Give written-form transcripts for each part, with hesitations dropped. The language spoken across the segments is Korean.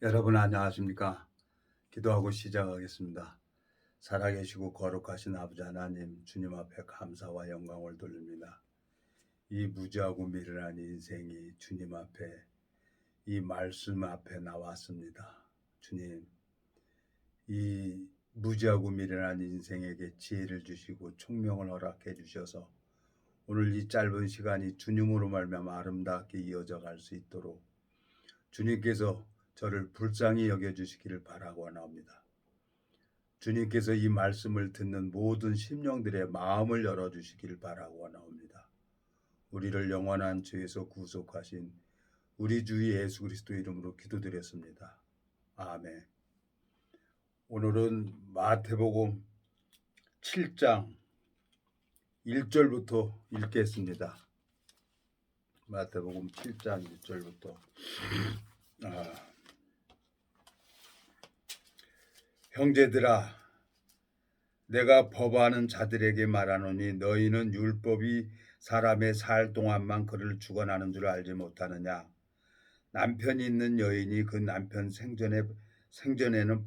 여러분 안녕하십니까? 기도하고 시작하겠습니다. 살아계시고 거룩하신 아버지 하나님, 주님 앞에 감사와 영광을 돌립니다. 이 무지하고 미련한 인생이 주님 앞에, 이 말씀 앞에 나왔습니다. 주님, 이 무지하고 미련한 인생에게 지혜를 주시고 총명을 허락해 주셔서 오늘 이 짧은 시간이 주님으로 말미암아 아름답게 이어져 갈 수 있도록 주님께서 저를 불쌍히 여겨주시기를 바라고 원합니다. 주님께서 이 말씀을 듣는 모든 심령들의 마음을 열어주시기를 바라고 원합니다. 우리를 영원한 죄에서 구속하신 우리 주 예수 그리스도 이름으로 기도드렸습니다. 아멘. 오늘은 마태복음 7장 1절부터 읽겠습니다. 마태복음 7장 1절부터 형제들아, 내가 법하는 자들에게 말하노니 너희는 율법이 사람의 살 동안만 그를 주관하는 줄 알지 못하느냐. 남편이 있는 여인이 그 남편 생전에는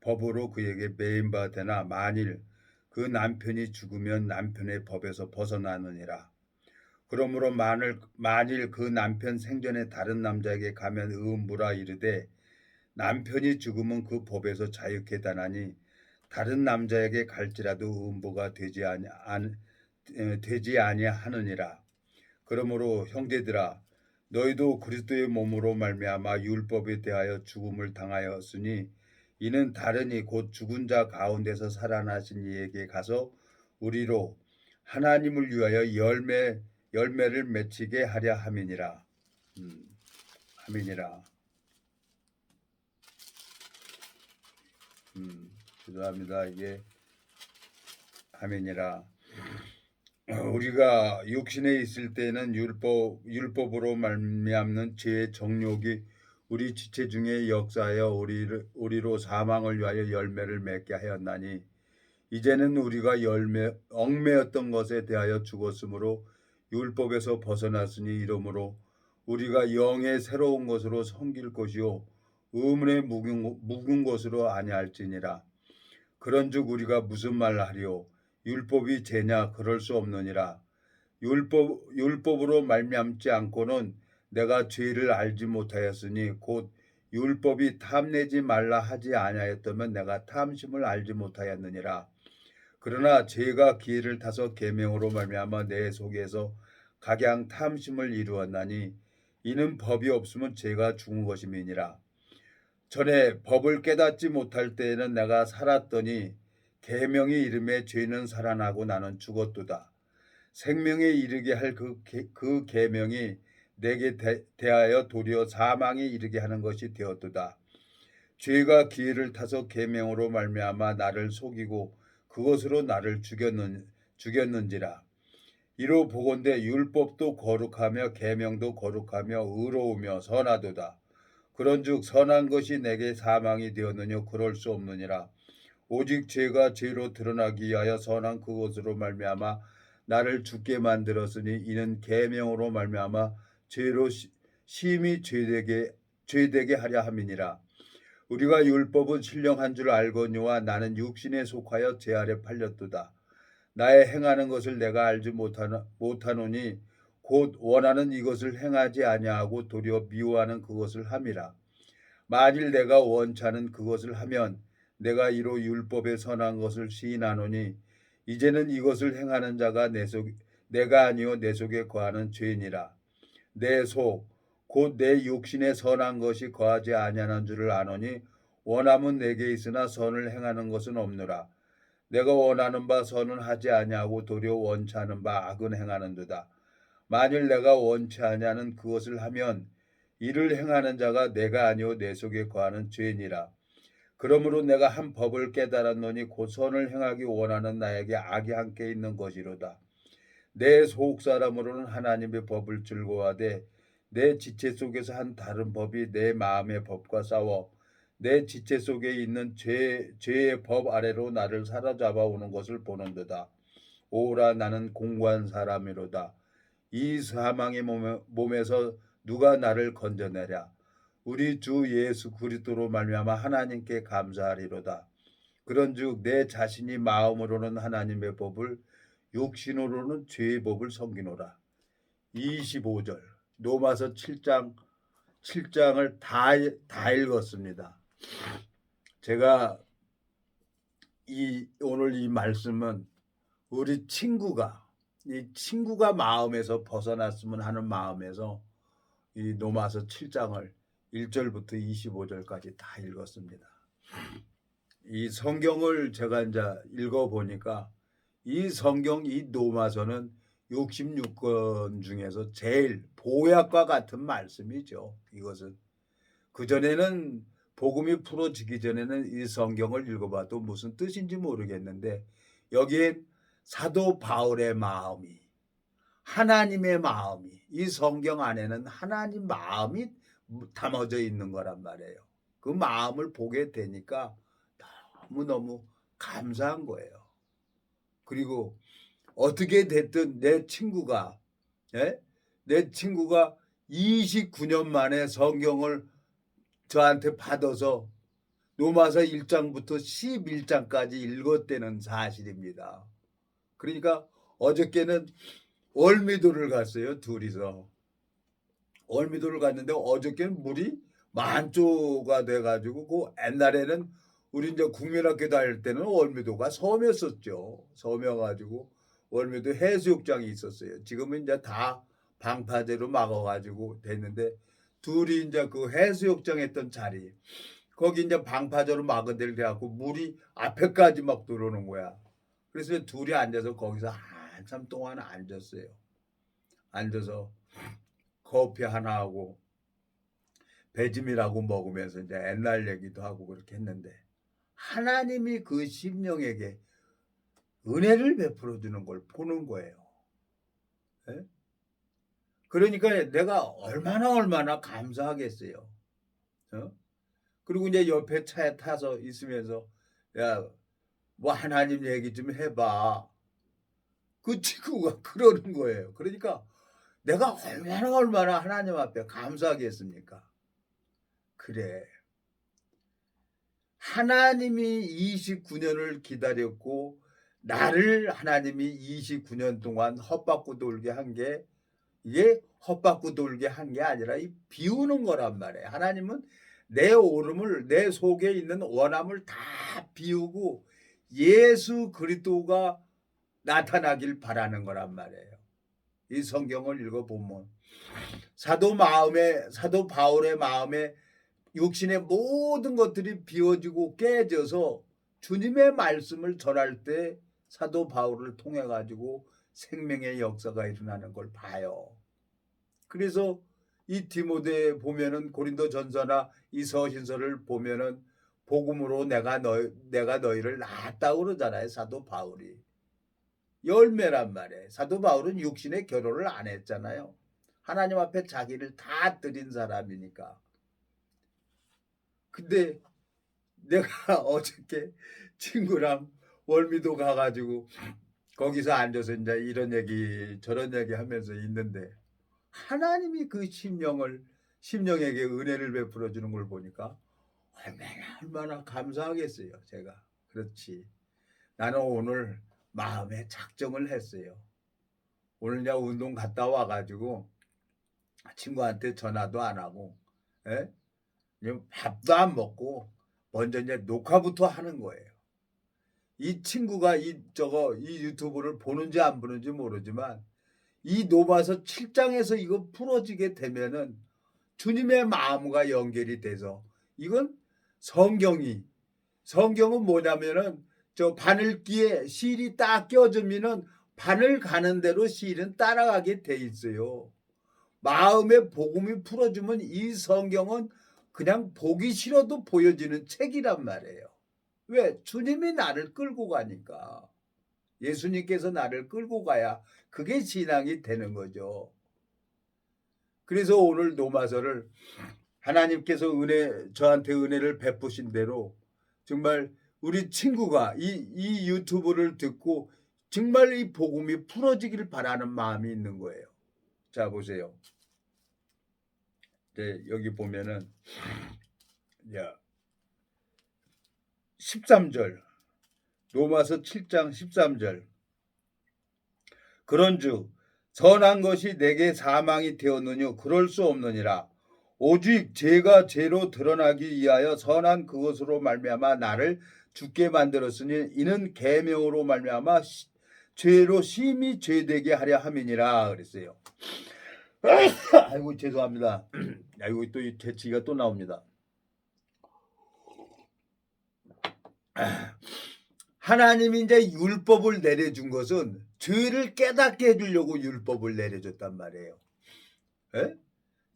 법으로 그에게 매인바 되나 만일 그 남편이 죽으면 남편의 법에서 벗어나느니라. 그러므로 만일 그 남편 생전에 다른 남자에게 가면 음부라 이르되 남편이 죽으면 그 법에서 자유케 되나니 다른 남자에게 갈지라도 음보가 되지 아니하느니라. 그러므로 형제들아, 너희도 그리스도의 몸으로 말미암아 율법에 대하여 죽음을 당하였으니 이는 다른 곧 죽은 자 가운데서 살아나신 이에게 가서 우리로 하나님을 위하여 열매를 맺히게 하려 함이니라. 함이니라. 죄송합니다. 이게 함이니라. 우리가 육신에 있을 때는 율법으로 말미암는 죄의 정욕이 우리 지체 중에 역사하여 우리로 사망을 위하여 열매를 맺게 하였나니 이제는 우리가 얽매였던 것에 대하여 죽었으므로 율법에서 벗어났으니 이러므로 우리가 영의 새로운 것으로 섬길 것이요 의문에 묵은 것으로 아니할지니라. 그런즉 우리가 무슨 말을 하리요? 율법이 죄냐? 그럴 수 없느니라. 율법으로 말미암지 않고는 내가 죄를 알지 못하였으니 곧 율법이 탐내지 말라 하지 아니하였다면 내가 탐심을 알지 못하였느니라. 그러나 죄가 기회를 타서 계명으로 말미암아 내 속에서 각양 탐심을 이루었나니 이는 법이 없으면 죄가 죽은 것임이니라. 전에 법을 깨닫지 못할 때에는 내가 살았더니 계명이 이름에 죄는 살아나고 나는 죽었도다. 생명에 이르게 할 그 계명이 내게 대하여 도리어 사망에 이르게 하는 것이 되었도다. 죄가 기회를 타서 계명으로 말미암아 나를 속이고 그것으로 나를 죽였는지라. 이로 보건대 율법도 거룩하며 계명도 거룩하며 의로우며 선하도다. 그런즉 선한 것이 내게 사망이 되었느냐? 그럴 수 없느니라. 오직 죄가 죄로 드러나기 위하여 선한 그것으로 말미암아 나를 죽게 만들었으니 이는 계명으로 말미암아 죄로 심히 죄되게 하려 함이니라. 우리가 율법은 신령한 줄 알거니와 나는 육신에 속하여 죄 아래 팔렸도다. 나의 행하는 것을 내가 알지 못하노니 곧 원하는 이것을 행하지 아니하고 도리어 미워하는 그것을 함이라. 만일 내가 원치 않은 그것을 하면 내가 이로 율법의 선한 것을 시인하노니 이제는 이것을 행하는 자가 내가 아니요 내 속에 거하는 죄니라. 내 속 곧 내 육신에 선한 것이 거하지 아니하는 줄을 아노니 원함은 내게 있으나 선을 행하는 것은 없노라. 내가 원하는 바 선은 하지 아니하고 도리어 원치 않은 바 악은 행하는도다. 만일 내가 원치 아니하는 그것을 하면 이를 행하는 자가 내가 아니요 내 속에 거하는 죄니라. 그러므로 내가 한 법을 깨달았노니 곧 선을 행하기 원하는 나에게 악이 함께 있는 것이로다. 내 속 사람으로는 하나님의 법을 즐거워하되 내 지체 속에서 한 다른 법이 내 마음의 법과 싸워 내 지체 속에 있는 죄의 법 아래로 나를 사로잡아 오는 것을 보는도다. 오라, 나는 공고한 사람이로다. 이 사망의 몸에서 누가 나를 건져내랴. 우리 주 예수 그리스도로 말미암아 하나님께 감사하리로다. 그런즉 내 자신이 마음으로는 하나님의 법을 육신으로는 죄의 법을 섬기노라. 25절 로마서 7장을 다 읽었습니다. 제가 오늘 이 말씀은 우리 친구가 마음에서 벗어났으면 하는 마음에서 이 로마서 7장을 1절부터 25절까지 다 읽었습니다. 이 성경을 제가 이제 읽어보니까 이 로마서는 66권 중에서 제일 보약과 같은 말씀이죠. 이것은 그전에는 복음이 풀어지기 전에는 이 성경을 읽어봐도 무슨 뜻인지 모르겠는데 여기엔 사도 바울의 마음이 하나님의 마음이 이 성경 안에는 하나님 마음이 담아져 있는 거란 말이에요. 그 마음을 보게 되니까 너무너무 감사한 거예요. 그리고 어떻게 됐든 내 친구가 29년 만에 성경을 저한테 받아서 로마서 1장부터 11장까지 읽었다는 사실입니다. 그러니까 어저께는 월미도를 갔어요. 둘이서. 월미도를 갔는데 어저께는 물이 만조가 돼가지고 그 옛날에는 우리 이제 국민학교 다닐 때는 월미도가 섬이었었죠. 섬이어가지고 월미도 해수욕장이 있었어요. 지금은 이제 다 방파제로 막아가지고 됐는데 둘이 이제 그 해수욕장 했던 자리 거기 이제 방파제로 막은 데를 돼갖고 물이 앞에까지 막 들어오는 거야. 그래서 둘이 앉아서 거기서 한참 동안 앉았어요. 앉아서 커피 하나 하고 배짐이라고 먹으면서 이제 옛날 얘기도 하고 그렇게 했는데 하나님이 그 심령에게 은혜를 베풀어 주는 걸 보는 거예요. 네? 그러니까 내가 얼마나 감사하겠어요. 어? 그리고 이제 옆에 차에 타서 있으면서 야, 뭐 하나님 얘기 좀 해봐. 그 친구가 그러는 거예요. 그러니까 내가 얼마나 하나님 앞에 감사하겠습니까? 그래. 하나님이 29년을 기다렸고 나를 하나님이 29년 동안 헛바꾸 돌게 한 게 이게 헛바꾸 돌게 한 게 아니라 이 비우는 거란 말이에요. 하나님은 내 오름을 내 속에 있는 원함을 다 비우고 예수 그리스도가 나타나길 바라는 거란 말이에요. 이 성경을 읽어보면 사도 바울의 마음에 육신의 모든 것들이 비워지고 깨져서 주님의 말씀을 전할 때 사도 바울을 통해 가지고 생명의 역사가 일어나는 걸 봐요. 그래서 이 디모데 보면은 고린도전서나 이 서신서를 보면은 복음으로 내가 너희를 낳았다 그러잖아요. 사도 바울이. 열매란 말이에요. 사도 바울은 육신의 결혼을 안 했잖아요. 하나님 앞에 자기를 다 드린 사람이니까. 근데 내가 어저께 친구랑 월미도 가가지고 거기서 앉아서 이제 이런 얘기 저런 얘기 하면서 있는데 하나님이 그 심령에게 은혜를 베풀어 주는 걸 보니까 얼마나 감사하겠어요. 제가 그렇지. 나는 오늘 마음에 작정을 했어요. 오늘 이제 운동 갔다 와가지고 친구한테 전화도 안 하고 밥도 안 먹고 먼저 이제 녹화부터 하는 거예요. 이 친구가 이 유튜브를 보는지 안 보는지 모르지만 이 로마서 7장에서 이거 풀어지게 되면은 주님의 마음과 연결이 돼서 이건 성경은 뭐냐면은 저 바늘기에 실이 딱 껴주면은 바늘 가는 대로 실은 따라가게 돼 있어요. 마음의 복음이 풀어주면 이 성경은 그냥 보기 싫어도 보여지는 책이란 말이에요. 왜? 주님이 나를 끌고 가니까. 예수님께서 나를 끌고 가야 그게 신앙이 되는 거죠. 그래서 오늘 로마서를 하나님께서 저한테 은혜를 베푸신 대로 정말 우리 친구가 이 유튜브를 듣고 정말 이 복음이 풀어지길 바라는 마음이 있는 거예요. 자, 보세요. 이제 여기 보면은 야 13절 로마서 7장 13절 그런즉 선한 것이 내게 사망이 되었느뇨 그럴 수 없느니라 오직 죄가 죄로 드러나기 위하여 선한 그것으로 말미암아 나를 죽게 만들었으니 이는 계명으로 말미암아 죄로 심히 죄되게 하려 함이니라 그랬어요. 아이고 죄송합니다. 아이고 또 이 재치가 또 나옵니다. 하나님이 이제 율법을 내려준 것은 죄를 깨닫게 해주려고 율법을 내려줬단 말이에요. 에?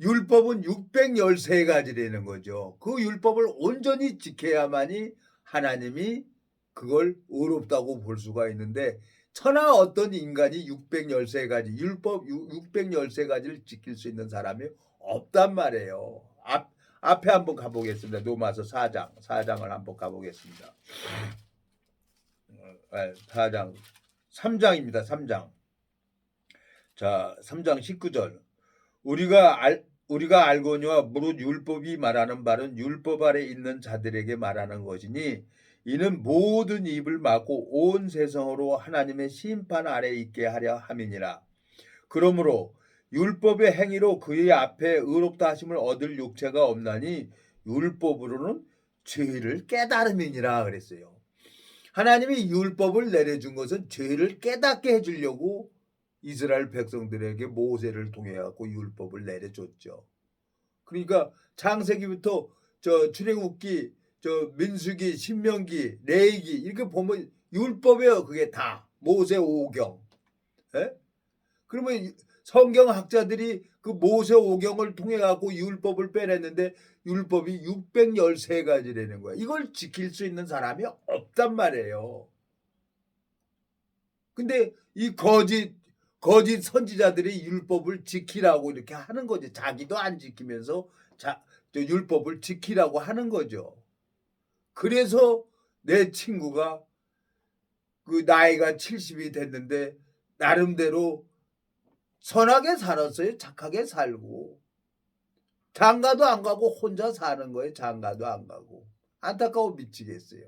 율법은 613가지라는 거죠. 그 율법을 온전히 지켜야만이 하나님이 그걸 의롭다고 볼 수가 있는데 천하 어떤 인간이 613가지 율법 613가지를 지킬 수 있는 사람이 없단 말이에요. 앞에 한번 가보겠습니다. 로마서 4장을 한번 가보겠습니다. 4장 3장입니다. 3장. 자, 3장 19절. 우리가 알거니와 무릇 율법이 말하는 바는 율법 아래 있는 자들에게 말하는 것이니 이는 모든 입을 막고 온 세상으로 하나님의 심판 아래 있게 하려 함이니라. 그러므로 율법의 행위로 그의 앞에 의롭다 하심을 얻을 육체가 없나니 율법으로는 죄를 깨달음이니라 그랬어요. 하나님이 율법을 내려준 것은 죄를 깨닫게 해주려고 이스라엘 백성들에게 모세를 통해 갖고 율법을 내려줬죠. 그러니까 창세기부터 저 출애굽기, 저 민수기, 신명기, 레위기 이렇게 보면 율법이에요. 그게 다 모세 오경. 예? 그러면 성경학자들이 그 모세 오경을 통해 갖고 율법을 빼냈는데 율법이 613가지라는 거야. 이걸 지킬 수 있는 사람이 없단 말이에요. 근데 이 거짓 선지자들이 율법을 지키라고 이렇게 하는 거지. 자기도 안 지키면서 율법을 지키라고 하는 거죠. 그래서 내 친구가 그 나이가 70이 됐는데 나름대로 선하게 살았어요. 착하게 살고. 장가도 안 가고 혼자 사는 거예요. 장가도 안 가고. 안타까워 미치겠어요.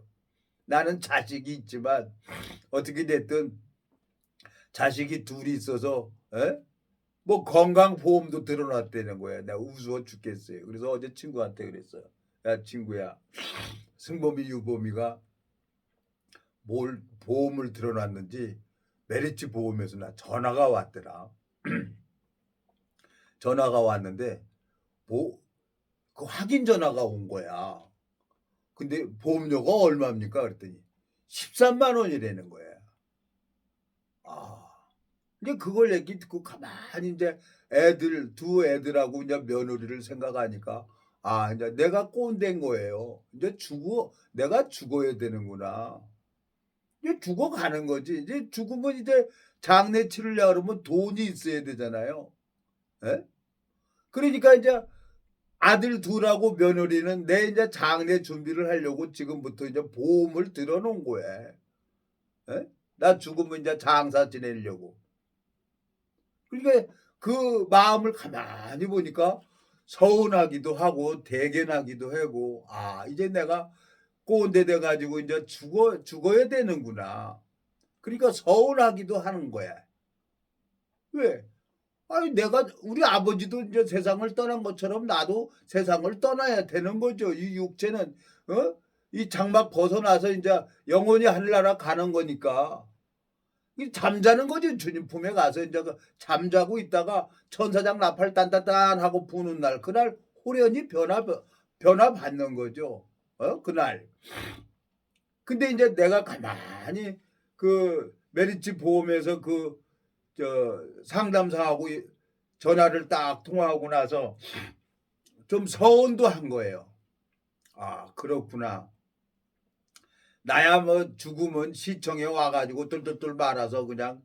나는 자식이 있지만 어떻게 됐든 자식이 둘이 있어서 뭐 건강보험도 들어놨다는 거야. 내가 우스워 죽겠어요. 그래서 어제 친구한테 그랬어요. 야 친구야 승범이 유범이가 뭘 보험을 들어놨는지 메리츠 보험에서 나 전화가 왔더라. 전화가 왔는데 그 확인 전화가 온 거야. 근데 보험료가 얼마입니까? 그랬더니 13만 원이라는 거야. 아, 근데 그걸 얘기 듣고 가만히 이제 두 애들하고 이제 며느리를 생각하니까 이제 내가 꼰대인 거예요. 이제 내가 죽어야 되는구나. 이제 죽어가는 거지. 이제 죽으면 이제 장례 치르려고 그러면 돈이 있어야 되잖아요. 예? 그러니까 이제 아들 둘하고 며느리는 내 이제 장례 준비를 하려고 지금부터 이제 보험을 들어놓은 거야. 예? 나 죽으면 이제 장사 지내려고. 그러니까 그 마음을 가만히 보니까 서운하기도 하고 대견하기도 하고 이제 내가 꼰대 돼가지고 이제 죽어야 되는구나. 그러니까 서운하기도 하는 거야. 왜? 내가 우리 아버지도 이제 세상을 떠난 것처럼 나도 세상을 떠나야 되는 거죠. 이 육체는 이 장막 벗어나서 이제 영원히 하늘나라 가는 거니까. 잠자는 거지. 주님 품에 가서 이제 잠자고 있다가 천사장 나팔 딴딴딴 하고 부는 날 그날 호련히 변화 받는 거죠. 그날. 근데 이제 내가 가만히 그 메리츠 보험에서 상담사하고 전화를 딱 통화하고 나서 좀 서운도 한 거예요. 그렇구나. 나야 뭐 죽으면 시청에 와가지고 똘똘똘 말아서 그냥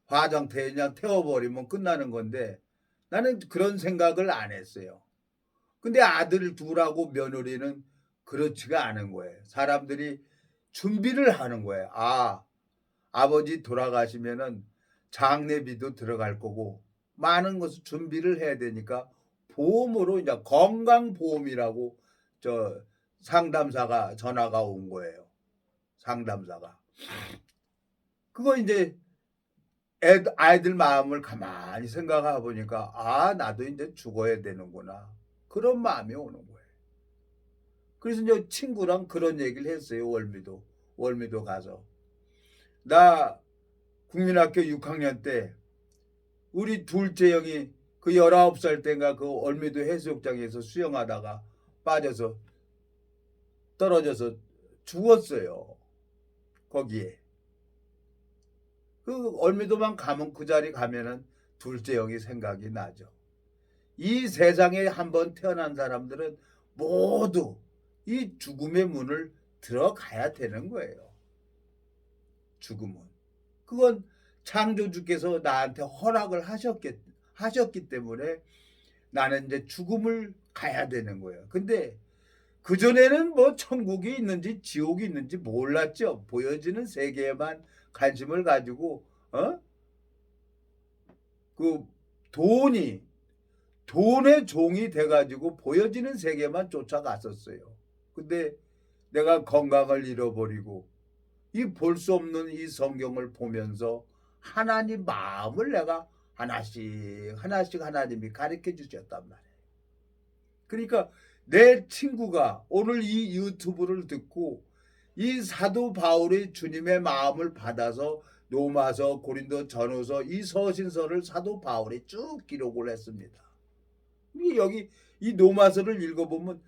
화장터에 그냥 태워버리면 끝나는 건데 나는 그런 생각을 안 했어요. 근데 아들 둘하고 며느리는 그렇지가 않은 거예요. 사람들이 준비를 하는 거예요. 아버지 돌아가시면은 장례비도 들어갈 거고 많은 것을 준비를 해야 되니까 보험으로 이제 건강보험이라고 저 상담사가 전화가 온 거예요. 상담사가. 그거 이제 아이들 마음을 가만히 생각해 보니까 아 나도 이제 죽어야 되는구나. 그런 마음이 오는 거예요. 그래서 이제 친구랑 그런 얘기를 했어요. 월미도 가서. 나 국민학교 6학년 때 우리 둘째 형이 그 19살 때인가 그 월미도 해수욕장에서 수영하다가 빠져서 떨어져서 죽었어요. 거기에. 그 월미도만 가면 그 자리 가면은 둘째 형이 생각이 나죠. 이 세상에 한번 태어난 사람들은 모두 이 죽음의 문을 들어가야 되는 거예요. 죽음은. 그건 창조주께서 나한테 허락을 하셨기 때문에 나는 이제 죽음을 가야 되는 거예요. 근데 그전에는 뭐 천국이 있는지 지옥이 있는지 몰랐죠. 보여지는 세계에만 관심을 가지고 그 돈의 종이 돼가지고 보여지는 세계만 쫓아갔었어요. 근데 내가 건강을 잃어버리고 이 볼 수 없는 이 성경을 보면서 하나님 마음을 내가 하나씩 하나님이 가르쳐 주셨단 말이에요. 그러니까 내 친구가 오늘 이 유튜브를 듣고 이 사도 바울의 주님의 마음을 받아서 로마서, 고린도 전후서 이 서신서를 사도 바울이 쭉 기록을 했습니다. 여기 이 로마서를 읽어보면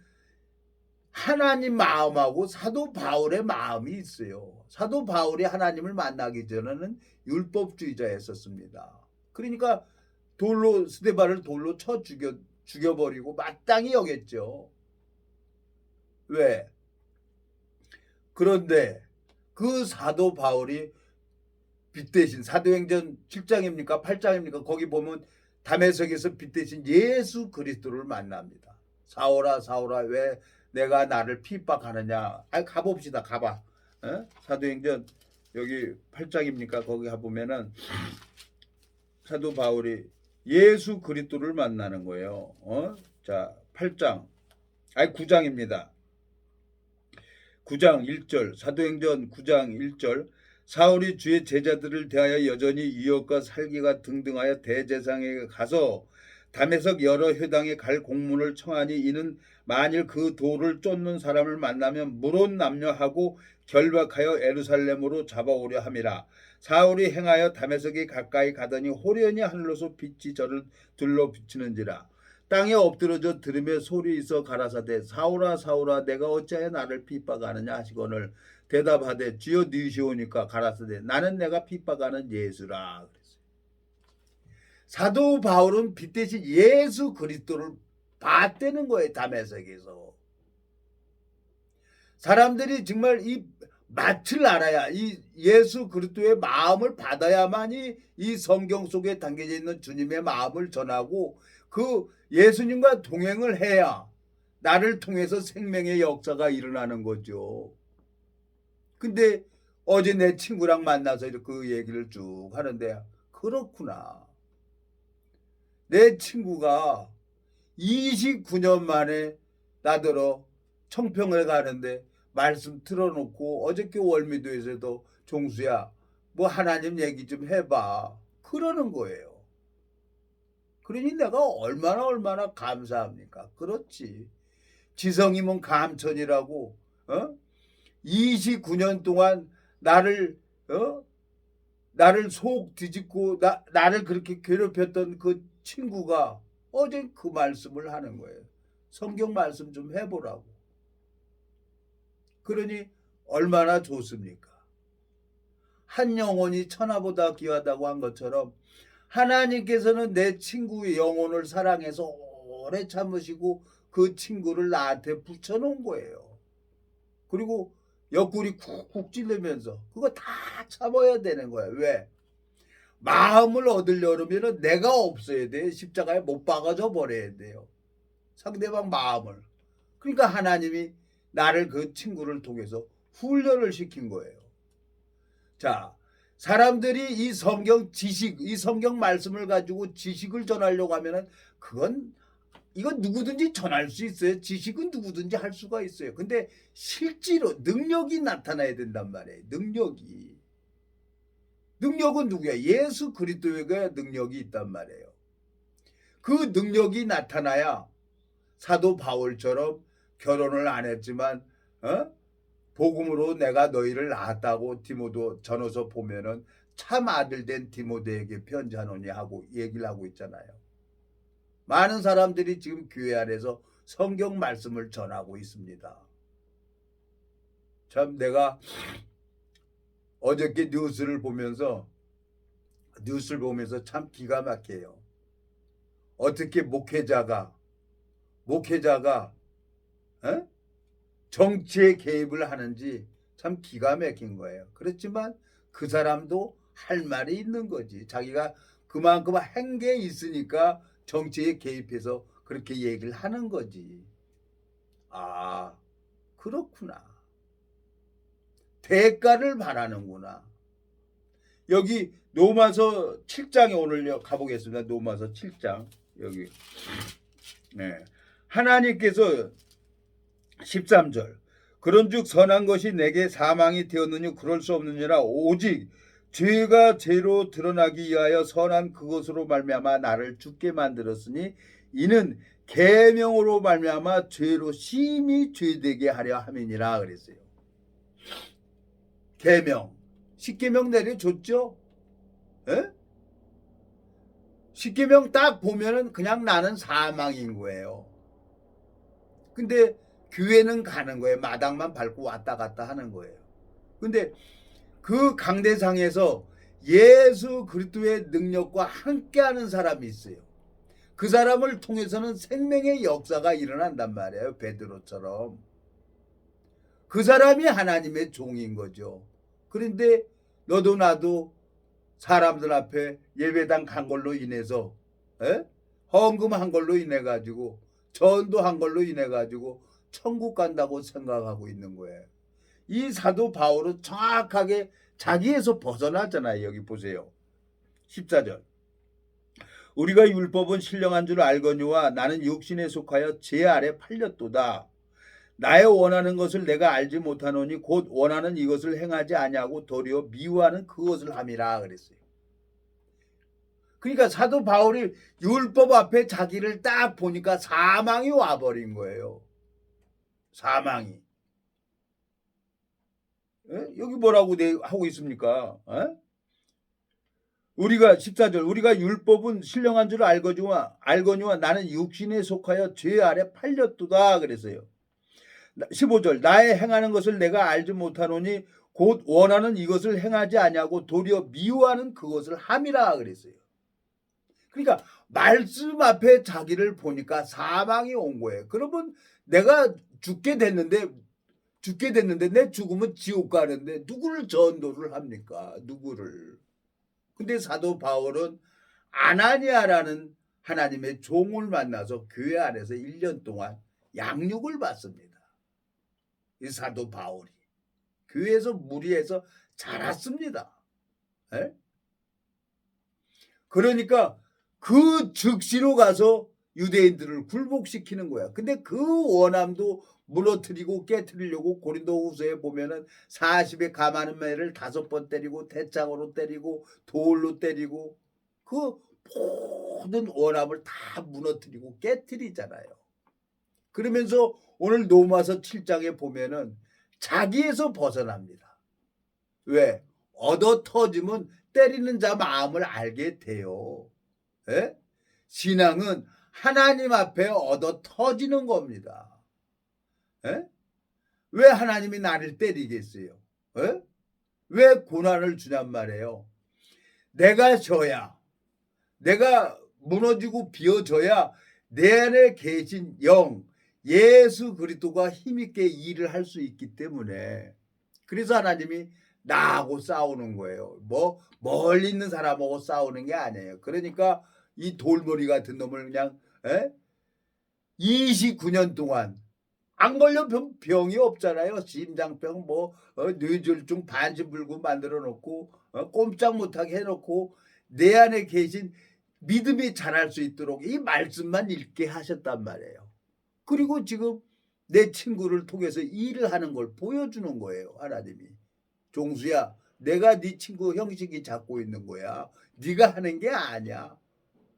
하나님 마음하고 사도 바울의 마음이 있어요. 사도 바울이 하나님을 만나기 전에는 율법주의자였었습니다. 그러니까 스데반을 돌로 쳐 죽여버리고 마땅히 여겼죠. 왜? 그런데 그 사도 바울이 빛 대신 사도행전 7장입니까? 8장입니까? 거기 보면 다메섹에서 빛 대신 예수 그리스도를 만납니다. 사울아 사울아 왜 내가 나를 핍박하느냐. 가봅시다. 가봐. 사도행전 여기 8장입니까? 거기 가보면은 사도 바울이 예수 그리스도를 만나는 거예요. 자 8장 9장입니다. 9장 1절 사도행전 9장 1절 사울이 주의 제자들을 대하여 여전히 유혹과 살기가 등등하여 대제사장에게 가서 다메섹 여러 회당에 갈 공문을 청하니 이는 만일 그 돌을 쫓는 사람을 만나면 물론 남녀하고 결박하여 에루살렘으로 잡아오려 함이라. 사울이 행하여 다메섹에 가까이 가더니 호련히 하늘로서 빛이 저를 둘러 비치는지라. 땅에 엎드러져 들으며 소리 있어 가라사대 사울아 사울아 내가 어찌하여 나를 핍박하느냐 하시거늘 대답하되 주여 니시오니까 가라사대 나는 내가 핍박하는 예수라. 사도 바울은 빛 대신 예수 그리스도를 봤다는 거예요. 다메섹에서. 사람들이 정말 이 맛을 알아야 이 예수 그리스도의 마음을 받아야만이 이 성경 속에 담겨져 있는 주님의 마음을 전하고 그 예수님과 동행을 해야 나를 통해서 생명의 역사가 일어나는 거죠. 근데 어제 내 친구랑 만나서 그 얘기를 쭉 하는데 그렇구나. 내 친구가 29년 만에 나더러 청평을 가는데 말씀 틀어놓고 어저께 월미도에서도 종수야 뭐 하나님 얘기 좀 해봐 그러는 거예요. 그러니 내가 얼마나 감사합니까? 그렇지. 지성이면 감천이라고 29년 동안 나를 속 뒤집고 나를 그렇게 괴롭혔던 그 친구가 어제 그 말씀을 하는 거예요. 성경 말씀 좀 해보라고. 그러니 얼마나 좋습니까? 한 영혼이 천하보다 귀하다고 한 것처럼 하나님께서는 내 친구의 영혼을 사랑해서 오래 참으시고 그 친구를 나한테 붙여놓은 거예요. 그리고 옆구리 쿡쿡 찔르면서 그거 다 참아야 되는 거야. 왜? 마음을 얻으려면 내가 없어야 돼. 십자가에 못 박아져 버려야 돼요. 상대방 마음을. 그러니까 하나님이 나를 그 친구를 통해서 훈련을 시킨 거예요. 자, 사람들이 이 성경 지식, 이 성경 말씀을 가지고 지식을 전하려고 하면은 그건 이건 누구든지 전할 수 있어요. 지식은 누구든지 할 수가 있어요. 근데 실제로 능력이 나타나야 된단 말이에요. 능력은 누구야? 예수 그리스도에게 능력이 있단 말이에요. 그 능력이 나타나야 사도 바울처럼 결혼을 안 했지만 복음으로 내가 너희를 낳았다고 디모데 전후서 보면은 참 아들 된 디모데에게 편지하노니 하고 얘기를 하고 있잖아요. 많은 사람들이 지금 교회 안에서 성경 말씀을 전하고 있습니다. 참 내가 어저께 뉴스를 보면서 참 기가 막혀요. 어떻게 목회자가 정치에 개입을 하는지 참 기가 막힌 거예요. 그렇지만 그 사람도 할 말이 있는 거지. 자기가 그만큼 한 게 있으니까 정치에 개입해서 그렇게 얘기를 하는 거지. 아, 그렇구나. 대가를 바라는구나. 여기 로마서 7장에 오늘 가보겠습니다. 로마서 7장 여기 하나님께서 13절 그런즉 선한 것이 내게 사망이 되었느니 그럴 수 없느니라 오직 죄가 죄로 드러나기 위하여 선한 그것으로 말미암아 나를 죽게 만들었으니 이는 계명으로 말미암아 죄로 심히 죄되게 하려 함이니라 그랬어요. 계명 10계명 내려줬죠. 에? 10계명 딱 보면은 그냥 나는 사망인 거예요. 근데 교회는 가는 거예요. 마당만 밟고 왔다 갔다 하는 거예요. 근데 그 강대상에서 예수 그리스도의 능력과 함께하는 사람이 있어요. 그 사람을 통해서는 생명의 역사가 일어난단 말이에요. 베드로처럼. 그 사람이 하나님의 종인 거죠. 그런데 너도 나도 사람들 앞에 예배당 간 걸로 인해서 헌금한 걸로 인해 가지고 전도한 걸로 인해 가지고 천국 간다고 생각하고 있는 거예요. 이 사도 바울은 정확하게 자기에서 벗어나잖아요. 여기 보세요. 14절 우리가 율법은 신령한 줄 알거니와 나는 육신에 속하여 제 아래 팔렸도다. 나의 원하는 것을 내가 알지 못하노니 곧 원하는 이것을 행하지 아니하고 도리어 미워하는 그것을 함이라 그랬어요. 그러니까 사도 바울이 율법 앞에 자기를 딱 보니까 사망이 와버린 거예요. 사망이. 여기 뭐라고 하고 있습니까? 우리가 14절 우리가 율법은 신령한 줄 알거니와 나는 육신에 속하여 죄 아래 팔렸도다 그랬어요. 15절 나의 행하는 것을 내가 알지 못하노니 곧 원하는 이것을 행하지 아니하고 도리어 미워하는 그것을 함이라 그랬어요. 그러니까 말씀 앞에 자기를 보니까 사망이 온 거예요. 그러면 내가 죽게 됐는데 내 죽으면 지옥 가는데 누구를 전도를 합니까? 누구를? 근데 사도 바울은 아나니아라는 하나님의 종을 만나서 교회 안에서 1년 동안 양육을 받습니다. 이 사도 바울이 교회에서 무리해서 자랐습니다. 그러니까 그 즉시로 가서 유대인들을 굴복시키는 거야. 근데 그 원함도 무너뜨리고 깨뜨리려고 고린도후서에 보면은 40에 가마는 매를 5번 때리고 대장으로 때리고 돌로 때리고 그 모든 원함을 다 무너뜨리고 깨뜨리잖아요. 그러면서 오늘 로마서 7장에 보면은 자기에서 벗어납니다. 왜? 얻어 터지면 때리는 자 마음을 알게 돼요. 신앙은 하나님 앞에 얻어 터지는 겁니다. 왜 하나님이 나를 때리겠어요? 왜 고난을 주냔 말이에요. 내가 무너지고 비어져야 내 안에 계신 영 예수 그리스도가 힘있게 일을 할 수 있기 때문에 그래서 하나님이 나하고 싸우는 거예요. 뭐 멀리 있는 사람하고 싸우는 게 아니에요. 그러니까 이 돌머리 같은 놈을 그냥 29년 동안 안 걸려 병이 없잖아요. 심장병 뇌졸중 반신불구 만들어 놓고 꼼짝 못하게 해놓고 내 안에 계신 믿음이 자랄 수 있도록 이 말씀만 읽게 하셨단 말이에요. 그리고 지금 내 친구를 통해서 일을 하는 걸 보여주는 거예요. 하나님이. 종수야, 내가 네 친구 형식이 잡고 있는 거야. 네가 하는 게 아니야.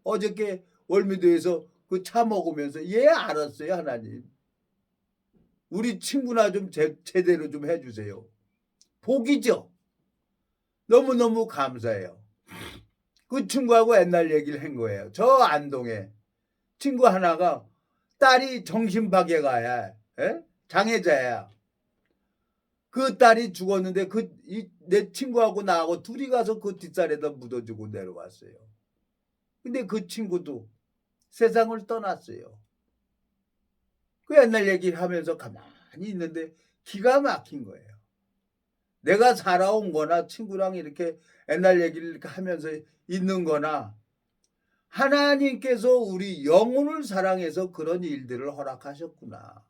어저께 월미도에서 그 차 먹으면서 예 알았어요. 하나님. 우리 친구나 좀 제대로 좀 해주세요. 복이죠. 너무너무 감사해요. 그 친구하고 옛날 얘기를 한 거예요. 저 안동에 친구 하나가 딸이 정신파괴가 장애자야. 그 딸이 죽었는데 내 친구하고 나하고 둘이 가서 그 뒷산에다 묻어주고 내려왔어요. 근데 그 친구도 세상을 떠났어요. 그 옛날 얘기를 하면서 가만히 있는데 기가 막힌 거예요. 내가 살아온 거나 친구랑 이렇게 옛날 얘기를 이렇게 하면서 있는 거나 하나님께서 우리 영혼을 사랑해서 그런 일들을 허락하셨구나.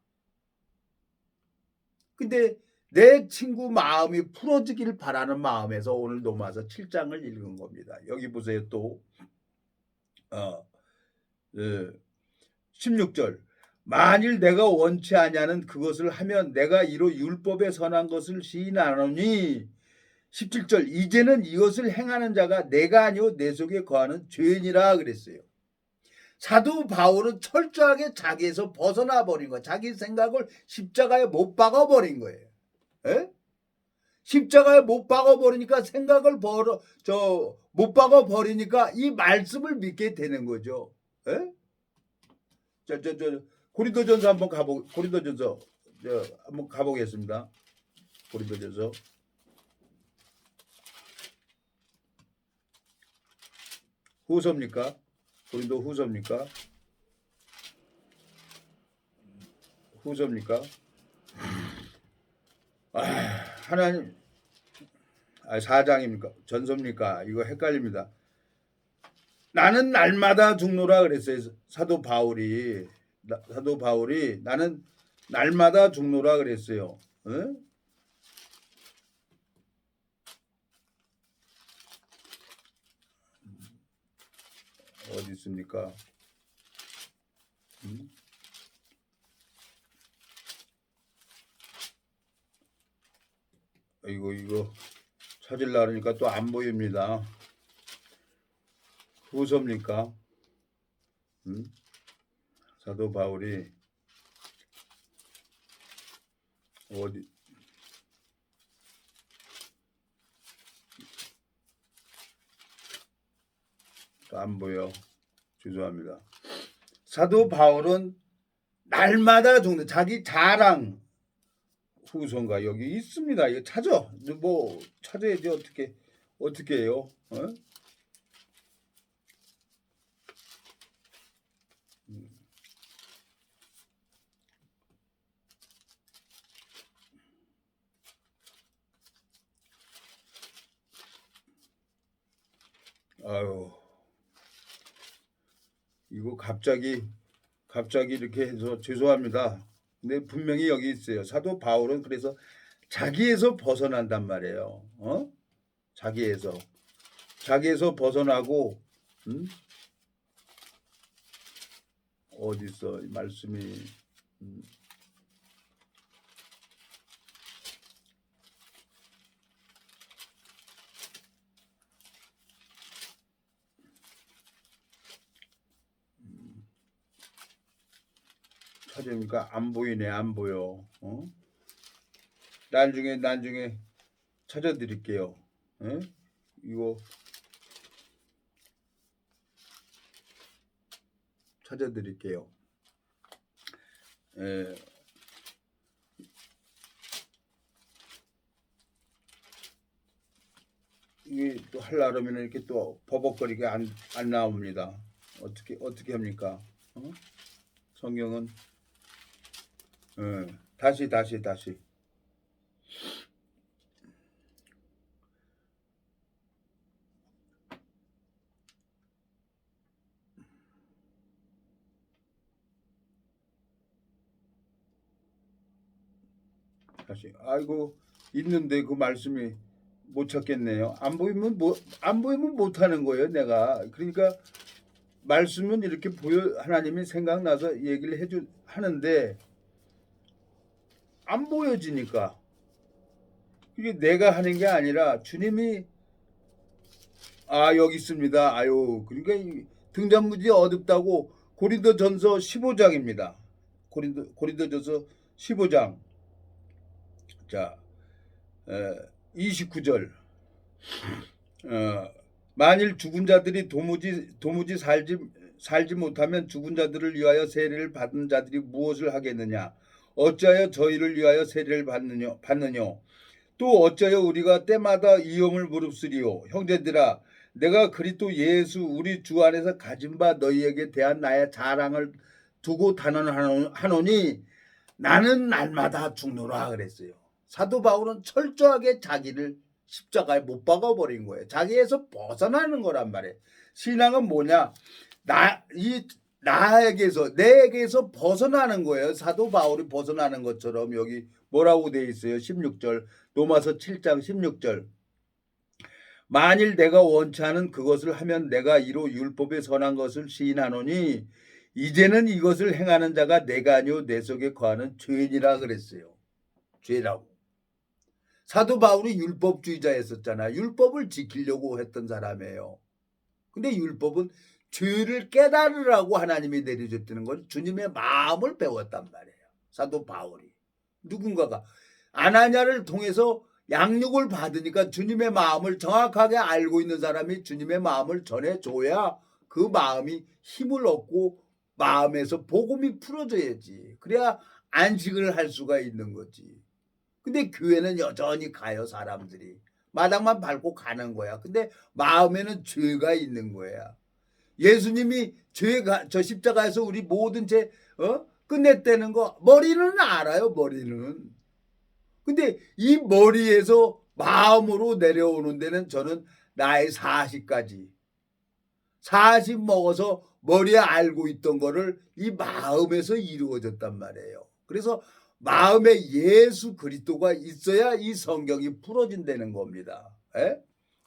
근데 내 친구 마음이 풀어지길 바라는 마음에서 오늘 로마서 7장을 읽은 겁니다. 여기 보세요. 또 16절 만일 내가 원치 아니하는 그것을 하면 내가 이로 율법에 선한 것을 시인하노니 17절 이제는 이것을 행하는 자가 내가 아니오 내 속에 거하는 죄인이라 그랬어요. 사도 바울은 철저하게 자기에서 벗어나 버린 거예요. 자기 생각을 십자가에 못 박아 버린 거예요. 에? 십자가에 못 박아 버리니까 생각을 못 박아 버리니까 이 말씀을 믿게 되는 거죠. 에? 고린도전서 한번 고린도전서 한번 가보겠습니다. 고린도전서 후서입니까? 고린도 후서입니까? 후서입니까? 하나님 4장입니까? 전서입니까? 이거 헷갈립니다. 나는 날마다 죽노라 그랬어요. 사도 바울이 나는 날마다 죽노라 그랬어요. 에? 어디 있습니까? 이거 찾으려고 하니까 또 안 보입니다. 후서입니까? 사도 바울이 어디 또 안 보여. 죄송합니다. 사도 바울은 날마다 죽는 자기 자랑 후손가 여기 있습니다. 이거 찾아야지 어떻게 해요? 아유, 이거 갑자기 이렇게 해서 죄송합니다. 근데 분명히 여기 있어요. 사도 바울은 그래서 자기에서 벗어난단 말이에요. 자기에서 벗어나고 어디 있어 이 말씀이 찾으니까 안 보이네. 안 보여. 나중에 찾아드릴게요. 이거 찾아드릴게요. 이게 또 하려면 이렇게 또 버벅거리게 안 나옵니다. 어떻게 합니까? 성경은 다시 아이고 있는데 그 말씀이 못 찾겠네요. 안 보이면 못 하는 거예요. 내가 그러니까 말씀은 이렇게 하나님이 생각나서 얘기를 하는데 안 보여지니까 이게 내가 하는 게 아니라 주님이 여기 있습니다. 아유, 그러니까 등잔무지 어둡다고 고린도전서 15장입니다. 고린도전서 15장 자 29절 만일 죽은 자들이 도무지 살지 못하면 죽은 자들을 위하여 세례를 받은 자들이 무엇을 하겠느냐? 어찌하여 저희를 위하여 세례를 받느뇨? 또 어찌하여 우리가 때마다 이용을 무릅쓰리요? 형제들아, 내가 그리스도 예수 우리 주 안에서 가진 바 너희에게 대한 나의 자랑을 두고 단언하노니 나는 날마다 죽노라 그랬어요. 사도 바울은 철저하게 자기를 십자가에 못 박아버린 거예요. 자기에서 벗어나는 거란 말이에요. 신앙은 뭐냐? 내게서 벗어나는 거예요. 사도 바울이 벗어나는 것처럼 여기 뭐라고 돼 있어요? 16절 로마서 7장 16절 만일 내가 원치 않은 그것을 하면 내가 이로 율법에 선한 것을 시인하노니 이제는 이것을 행하는 자가 내가 아니요 내 속에 거하는 죄인이라 그랬어요. 죄라고. 사도 바울이 율법주의자였었잖아. 율법을 지키려고 했던 사람이에요. 근데 율법은 죄를 깨달으라고 하나님이 내려줬다는 건 주님의 마음을 배웠단 말이에요. 사도 바울이. 누군가가 아나니아를 통해서 양육을 받으니까 주님의 마음을 정확하게 알고 있는 사람이 주님의 마음을 전해줘야 그 마음이 힘을 얻고 마음에서 복음이 풀어져야지. 그래야 안식을 할 수가 있는 거지. 근데 교회는 여전히 가요. 사람들이 마당만 밟고 가는 거야. 근데 마음에는 죄가 있는 거야. 예수님이 저 십자가에서 우리 모든 죄 끝냈다는 거 머리는 알아요. 머리는. 근데 이 머리에서 마음으로 내려오는 데는 저는 나이 40까지 40 먹어서 머리에 알고 있던 거를 이 마음에서 이루어졌단 말이에요. 그래서 마음에 예수 그리스도가 있어야 이 성경이 풀어진다는 겁니다. 에?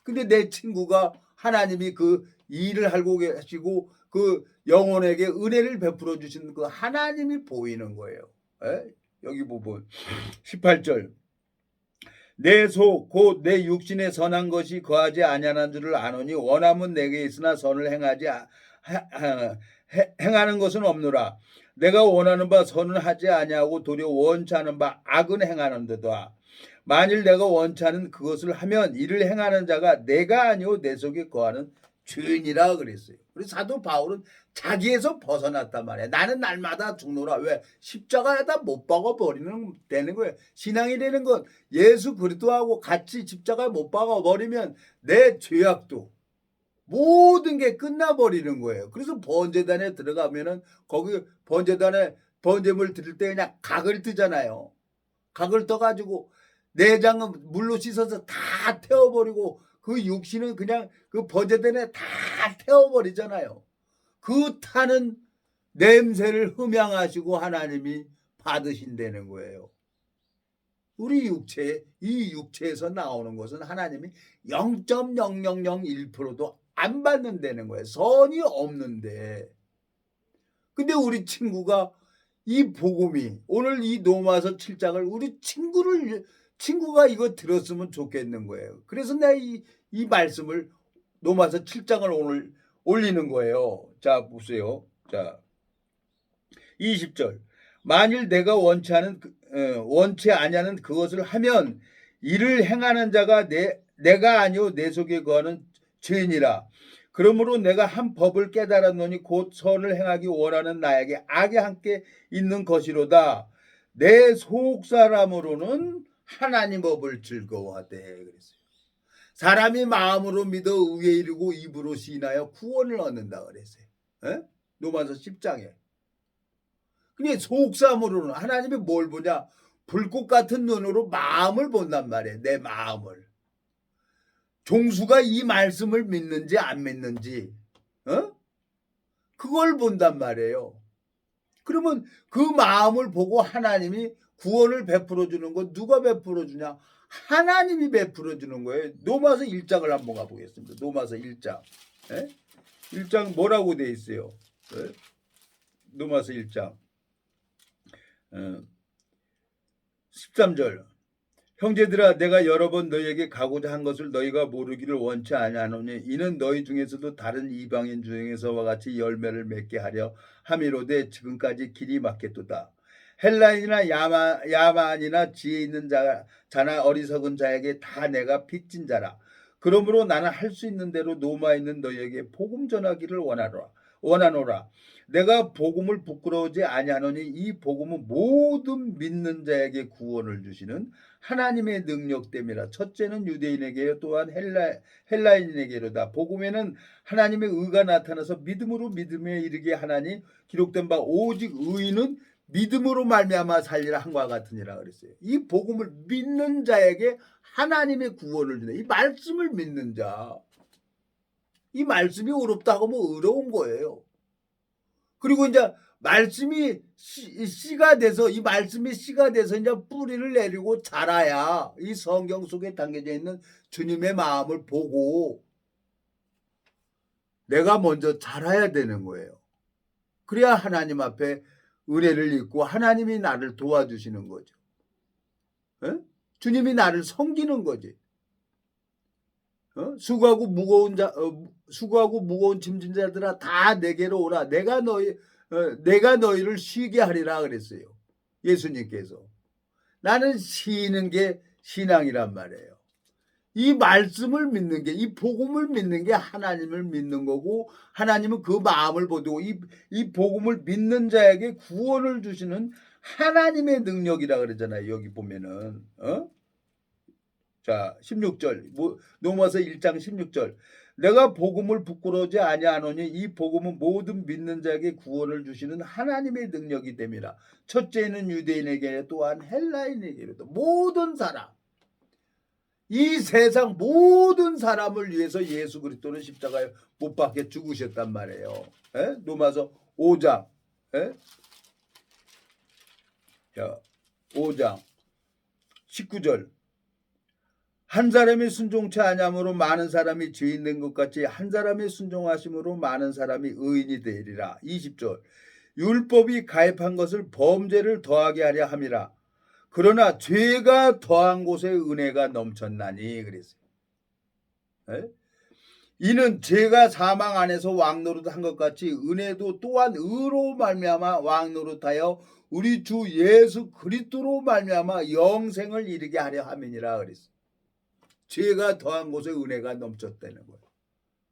근데 내 친구가 하나님이 그 일을 하고 계시고 그 영혼에게 은혜를 베풀어 주시는 그 하나님이 보이는 거예요. 에? 여기 보면 18절 내 속 곧 내 육신에 선한 것이 거하지 아니하는 줄을 아노니 원함은 내게 있으나 선을 행하는 것은 없노라. 내가 원하는 바 선은 하지 아니하고 도리어 원치 않은 바 악은 행하는도다. 만일 내가 원치 않은 그것을 하면 이를 행하는 자가 내가 아니오 내 속에 거하는 죄인이라 그랬어요. 그래서 사도 바울은 자기에서 벗어났단 말이야. 나는 날마다 죽노라. 왜? 십자가에다 못 박아 버리는 되는 거예요. 신앙이 되는 건 예수 그리스도하고 같이 십자가에 못 박아 버리면 내 죄악도 모든 게 끝나버리는 거예요. 그래서 번제단에 들어가면은 거기 번제단에 번제물 드릴 때 그냥 각을 뜨잖아요. 각을 떠가지고 내장은 물로 씻어서 다 태워버리고 그 육신은 그냥 그 번제단에 다 태워버리잖아요. 그 타는 냄새를 흠양하시고 하나님이 받으신다는 거예요. 우리 이 육체에서 나오는 것은 하나님이 0.0001%도 안 받는다는 거예요. 선이 없는데. 근데 우리 친구가 이 복음이 오늘 이 로마서 7장을 우리 친구가 이거 들었으면 좋겠는 거예요. 그래서 내가 이 말씀을 로마서 7장을 오늘 올리는 거예요. 자, 보세요. 자, 20절. 만일 내가 원치 아니하는 그것을 하면 이를 행하는 자가 내가 아니오 내 속에 거하는 죄인이라. 그러므로 내가 한 법을 깨달았노니 곧 선을 행하기 원하는 나에게 악이 함께 있는 것이로다. 내 속사람으로는 하나님 법을 즐거워하되 그랬어요. 사람이 마음으로 믿어 의에 이르고 입으로 시인하여 구원을 얻는다 그랬어요. 에? 로마서 10장에. 근데 속사람으로는 하나님이 뭘 보냐? 불꽃 같은 눈으로 마음을 본단 말이에요. 내 마음을. 종수가 이 말씀을 믿는지 안 믿는지 그걸 본단 말이에요. 그러면 그 마음을 보고 하나님이 구원을 베풀어 주는 건 누가 베풀어 주냐? 하나님이 베풀어 주는 거예요. 로마서 1장을 한번 가보겠습니다. 로마서 1장. 1장 뭐라고 돼 있어요? 네? 로마서 1장 13절 형제들아 내가 여러 번 너희에게 가고자 한 것을 너희가 모르기를 원치 아니하노니 이는 너희 중에서도 다른 이방인 중에서와 같이 열매를 맺게 하려 함이로되 지금까지 길이 막혔도다. 헬라인이나 야만이나 지혜 있는 자나 어리석은 자에게 다 내가 빚진 자라. 그러므로 나는 할 수 있는 대로 로마에 있는 너희에게 복음 전하기를 원하노라. 내가 복음을 부끄러우지 아니하노니 이 복음은 모든 믿는 자에게 구원을 주시는 하나님의 능력됨이라. 첫째는 유대인에게 또한 헬라인에게로다. 복음에는 하나님의 의가 나타나서 믿음으로 믿음에 이르게 하나니 기록된 바 오직 의인은 믿음으로 말미암아 살리라 한과 같으니라 그랬어요. 이 복음을 믿는 자에게 하나님의 구원을 주네. 이 말씀을 믿는 자. 이 말씀이 어렵다고 하면 어려운 거예요. 그리고 이제 말씀이 씨가 돼서 이 말씀이 씨가 돼서 이제 뿌리를 내리고 자라야 이 성경 속에 담겨져 있는 주님의 마음을 보고 내가 먼저 자라야 되는 거예요. 그래야 하나님 앞에 은혜를 입고 하나님이 나를 도와주시는 거죠. 에? 주님이 나를 섬기는 거지. 수고하고 무거운 짐진 자들아 다 내게로 오라. 내가 너희를 쉬게 하리라 그랬어요. 예수님께서. 나는 쉬는 게 신앙이란 말이에요. 이 말씀을 믿는 게, 이 복음을 믿는 게 하나님을 믿는 거고, 하나님은 그 마음을 보고 이 복음을 믿는 자에게 구원을 주시는 하나님의 능력이라 그러잖아요. 여기 보면은 자 16절 로마서 1장 16절 내가 복음을 부끄러워하지 아니하노니 이 복음은 모든 믿는 자에게 구원을 주시는 하나님의 능력이 됨이라. 첫째는 유대인에게 또한 헬라인에게로도 모든 사람, 이 세상 모든 사람을 위해서 예수 그리스도는 십자가에 못 박혀 죽으셨단 말이에요. 로마서 5장 5장 19절 한 사람이 순종치 아니함으로 많은 사람이 죄인 된 것 같이 한 사람이 순종하심으로 많은 사람이 의인이 되리라. 20절 율법이 가입한 것을 범죄를 더하게 하려 함이라. 그러나 죄가 더한 곳에 은혜가 넘쳤나니 그랬어요. 이는 죄가 사망 안에서 왕노릇한 것 같이 은혜도 또한 의로 말미암아 왕노릇하여 우리 주 예수 그리스도로 말미암아 영생을 이르게 하려 함이니라 그랬어요. 죄가 더한 곳에 은혜가 넘쳤다는 거예요.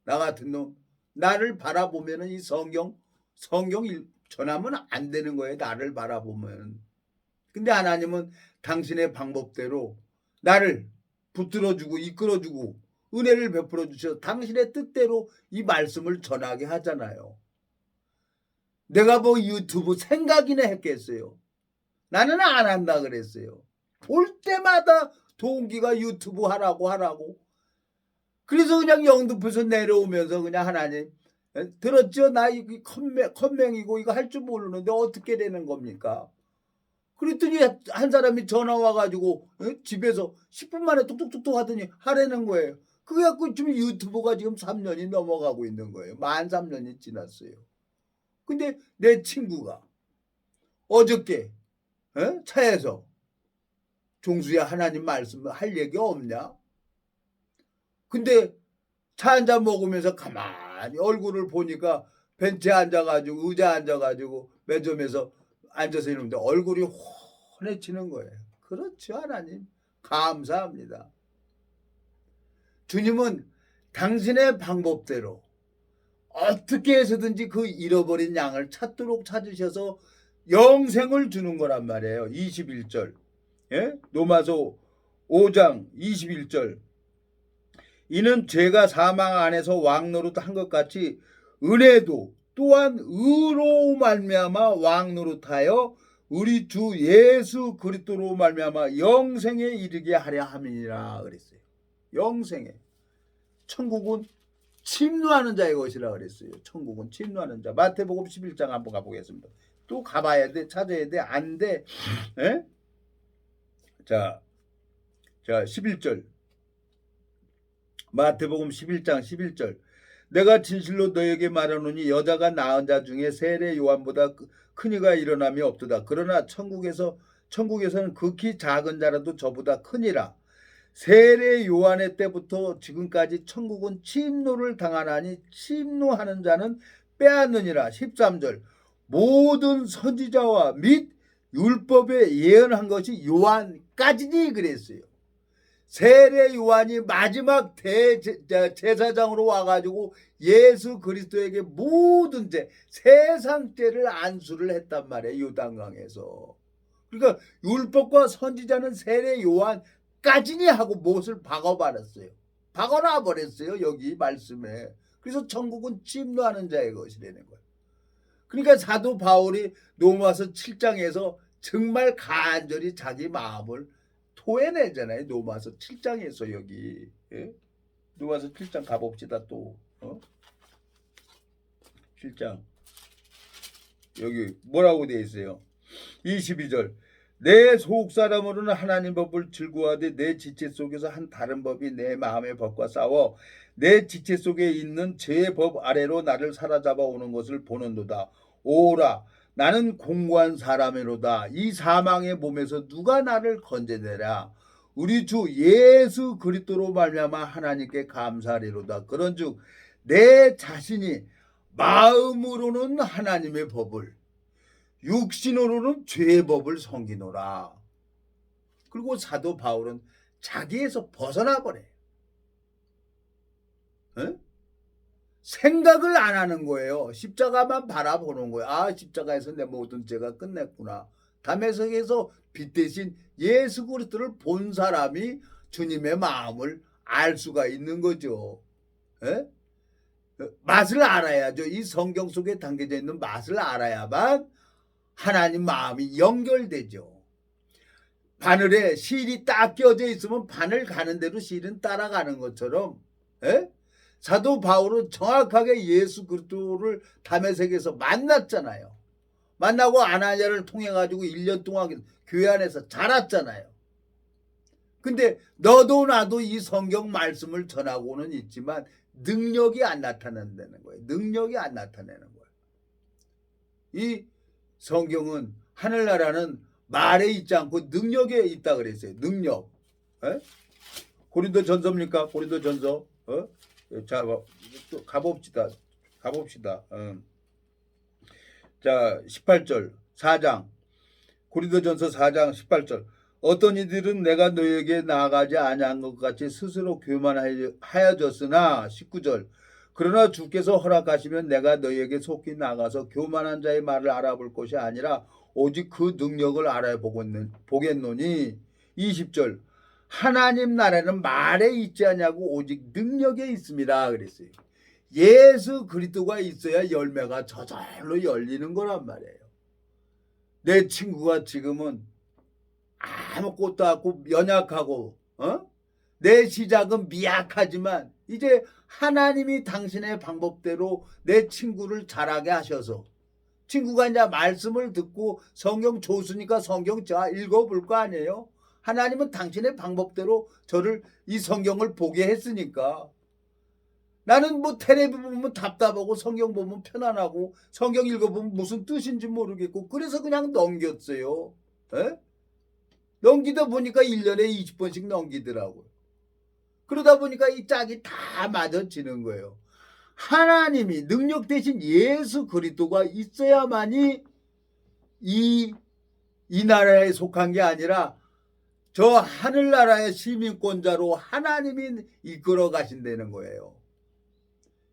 나 같은 놈, 나를 바라보면 이 성경 전하면 안 되는 거예요. 나를 바라보면. 근데 하나님은 당신의 방법대로 나를 붙들어주고 이끌어주고 은혜를 베풀어 주셔서 당신의 뜻대로 이 말씀을 전하게 하잖아요. 내가 뭐 유튜브 생각이나 했겠어요. 나는 안 한다 그랬어요. 볼 때마다 동기가 유튜브 하라고 그래서 그냥 영등포에서 내려오면서 그냥 하나님 들었죠? 나 이거 컴맹이고 이거 할 줄 모르는데 어떻게 되는 겁니까? 그랬더니 한 사람이 전화 와가지고 집에서 10분 만에 뚝뚝뚝뚝 하더니 하라는 거예요. 그래 갖고 지금 유튜브가 지금 3년이 넘어가고 있는 거예요. 만 3년이 지났어요. 근데 내 친구가 어저께 차에서 종수야 하나님 말씀 할 얘기 없냐? 근데 차 한잔 먹으면서 가만히 얼굴을 보니까 벤치에 앉아가지고 의자에 앉아가지고 매점에서 앉아서 이러는데 얼굴이 환해지는 거예요. 그렇죠 하나님 감사합니다. 주님은 당신의 방법대로 어떻게 해서든지 그 잃어버린 양을 찾으셔서 영생을 주는 거란 말이에요. 21절 로마서 5장 21절 이는 죄가 사망 안에서 왕노릇한 것 같이 은혜도 또한 의로 말미암아 왕노릇하여 우리 주 예수 그리스도로 말미암아 영생에 이르게 하려 함이니라 그랬어요. 영생에. 천국은 침노하는 자의 것이라 그랬어요. 천국은 침노하는 자. 마태복음 11장 한번 가보겠습니다. 또 가봐야 돼. 찾아야 돼. 안 돼. 자 11절 마태복음 11장 11절 내가 진실로 너에게 말하노니 여자가 낳은 자 중에 세례 요한보다 큰 이가 일어남이 없도다. 그러나 천국에서는 극히 작은 자라도 저보다 크니라. 세례 요한의 때부터 지금까지 천국은 침노를 당하나니 침노하는 자는 빼앗느니라. 13절 모든 선지자와 및 율법에 예언한 것이 요한까지니 그랬어요. 세례 요한이 마지막 대제사장으로 와가지고 예수 그리스도에게 모든 죄, 세상 죄를 안수를 했단 말이에요. 요단강에서. 그러니까 율법과 선지자는 세례 요한까지니 하고 못을 박아버렸어요. 박아놔 버렸어요. 여기 말씀에. 그래서 천국은 침노하는 자의 것이라는 거예요. 그러니까 사도 바울이 로마서 7장에서 정말 간절히 자기 마음을 토해내잖아요. 로마서 7장에서 여기. 예? 로마서 7장 가봅시다. 또 7장 여기 뭐라고 되어 있어요? 22절 내 속사람으로는 하나님 법을 즐거워하되 내 지체 속에서 한 다른 법이 내 마음의 법과 싸워 내 지체 속에 있는 죄의 법 아래로 나를 사로잡아 오는 것을 보는도다. 오라 나는 공고한 사람이로다. 이 사망의 몸에서 누가 나를 건져내랴. 우리 주 예수 그리스도로 말미암아 하나님께 감사하리로다. 그런즉 내 자신이 마음으로는 하나님의 법을 육신으로는 죄의 법을 섬기노라. 그리고 사도 바울은 자기에서 벗어나 버려요. 에? 생각을 안 하는 거예요. 십자가만 바라보는 거예요. 아, 십자가에서 내 모든 죄가 끝냈구나. 담에색에서 빛 대신 예수 그리스도를 본 사람이 주님의 마음을 알 수가 있는 거죠. 에? 맛을 알아야죠. 이 성경 속에 담겨져 있는 맛을 알아야만 하나님 마음이 연결되죠. 바늘에 실이 딱 껴져 있으면 바늘 가는 대로 실은 따라가는 것처럼 에? 사도 바울은 정확하게 예수 그리스도를 다메섹에서 만났잖아요. 만나고 아나니아를 통해 가지고 1년 동안 교회 안에서 자랐잖아요. 근데 너도 나도 이 성경 말씀을 전하고는 있지만 능력이 안 나타난다는 거예요. 능력이 안 나타내는 거예요. 이 성경은 하늘나라는 말에 있지 않고 능력에 있다 그랬어요. 능력. 에? 고린도전서입니까? 고린도전서. 자, 또 가봅시다. 자, 18절 4장 고린도전서 4장 18절 어떤 이들은 내가 너에게 나아가지 아니한 것 같이 스스로 교만하여졌으나 19절 그러나 주께서 허락하시면 내가 너에게 속히 나가서 교만한 자의 말을 알아볼 것이 아니라 오직 그 능력을 알아보겠노니 20절 하나님 나라는 말에 있지 않냐고 오직 능력에 있습니다 그랬어요. 예수 그리스도가 있어야 열매가 저절로 열리는 거란 말이에요. 내 친구가 지금은 아무것도 없고 연약하고 내 시작은 미약하지만 이제 하나님이 당신의 방법대로 내 친구를 자라게 하셔서 친구가 이제 말씀을 듣고 성경 좋으니까 성경 자 읽어볼 거 아니에요. 하나님은 당신의 방법대로 저를 이 성경을 보게 했으니까 나는 뭐 텔레비 보면 답답하고 성경 보면 편안하고 성경 읽어보면 무슨 뜻인지 모르겠고 그래서 그냥 넘겼어요. 에? 넘기다 보니까 1년에 20번씩 넘기더라고요. 그러다 보니까 이 짝이 다 맞아지는 거예요. 하나님이 능력 대신 예수 그리스도가 있어야만이 이 나라에 속한 게 아니라 저 하늘나라의 시민권자로 하나님이 이끌어 가신다는 거예요.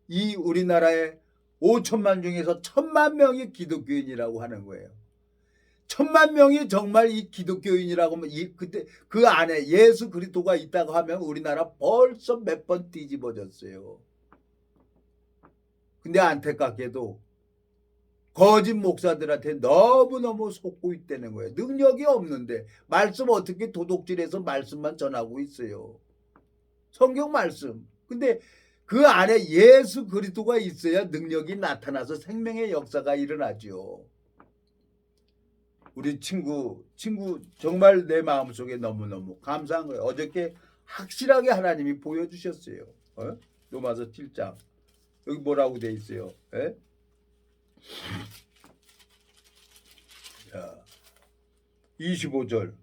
이 우리나라에 5천만 중에서 1,000만 명이 기독교인이라고 하는 거예요. 1,000만 명이 정말 이 기독교인이라고 하면 그때 그 안에 예수 그리스도가 있다고 하면 우리나라 벌써 몇 번 뒤집어졌어요. 근데 안타깝게도 거짓 목사들한테 너무너무 속고 있다는 거예요. 능력이 없는데 말씀 어떻게 도둑질해서 말씀만 전하고 있어요. 성경 말씀. 근데 그 안에 예수 그리스도가 있어야 능력이 나타나서 생명의 역사가 일어나죠. 우리 친구 정말 내 마음속에 너무너무 감사한 거예요. 어저께 확실하게 하나님이 보여주셨어요. 로마서 7장 여기 뭐라고 돼 있어요? 예? 자, 25절,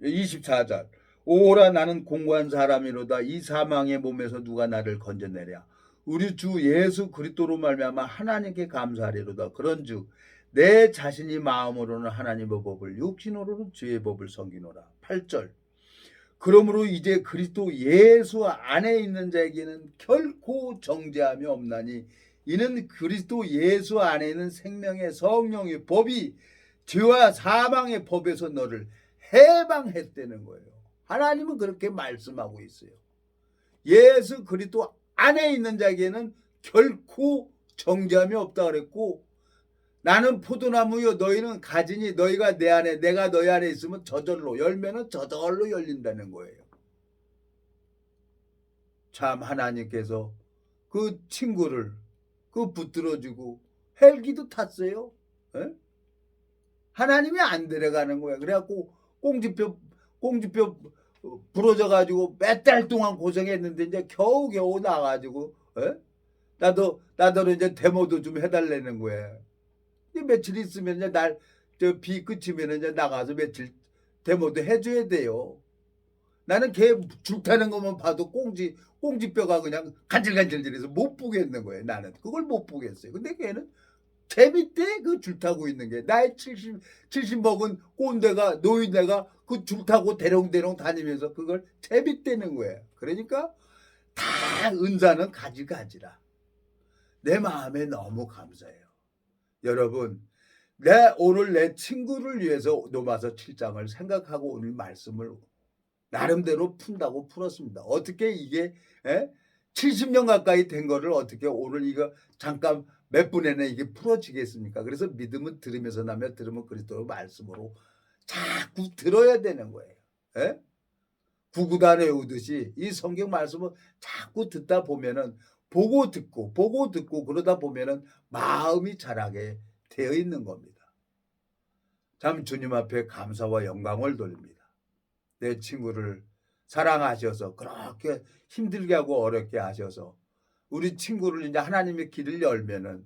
24절. 오라 나는 공고한 사람이로다. 이 사망의 몸에서 누가 나를 건져내랴. 우리 주 예수 그리스도로 말미암아 하나님께 감사하리로다. 그런즉 내 자신이 마음으로는 하나님의 법을 육신으로는 주의 법을 섬기노라. 8절. 그러므로 이제 그리스도 예수 안에 있는 자에게는 결코 정죄함이 없나니 이는 그리스도 예수 안에 있는 생명의 성령의 법이 죄와 사망의 법에서 너를 해방했다는 거예요. 하나님은 그렇게 말씀하고 있어요. 예수 그리스도 안에 있는 자에게는 결코 정죄함이 없다 그랬고, 나는 포도나무요 너희는 가지니 너희가 내 안에 내가 너희 안에 있으면 저절로 열매는 저절로 열린다는 거예요. 참 하나님께서 그 친구를 그 붙들어주고 헬기도 탔어요. 에? 하나님이 안 데려가는 거야. 그래갖고 꽁지뼈 부러져 가지고 몇 달 동안 고생했는데 이제 겨우겨우 나가지고 나도 이제 데모도 좀 해달라는 거야. 며칠 있으면 이제 비 그치면 이제 나가서 며칠 데모도 해줘야 돼요. 나는 걔 줄타는 것만 봐도 꽁지뼈가 그냥 간질간질해서 못 보겠는 거예요. 나는 그걸 못 보겠어요. 근데 걔는 재밌대. 그 줄 타고 있는 게. 나이 70 먹은 꼰대가 노인네가 그 줄 타고 대롱대롱 다니면서 그걸 재밌대는 거예요. 그러니까 다 은사는 가지가지라. 내 마음에 너무 감사해요. 여러분, 오늘 내 친구를 위해서 로마서 7장을 생각하고 오늘 말씀을 나름대로 푼다고 풀었습니다. 어떻게 이게 70년 가까이 된 거를 어떻게 오늘 이거 잠깐 몇 분에는 이게 풀어지겠습니까? 그래서 믿음은 들으면서 나며 들으면 그리스도의 말씀으로 자꾸 들어야 되는 거예요. 구구단 외우듯이 이 성경 말씀을 자꾸 듣다 보면은 보고 듣고 그러다 보면은 마음이 자라게 되어 있는 겁니다. 참 주님 앞에 감사와 영광을 돌립니다. 내 친구를 사랑하셔서 그렇게 힘들게 하고 어렵게 하셔서 우리 친구를 이제 하나님의 길을 열면은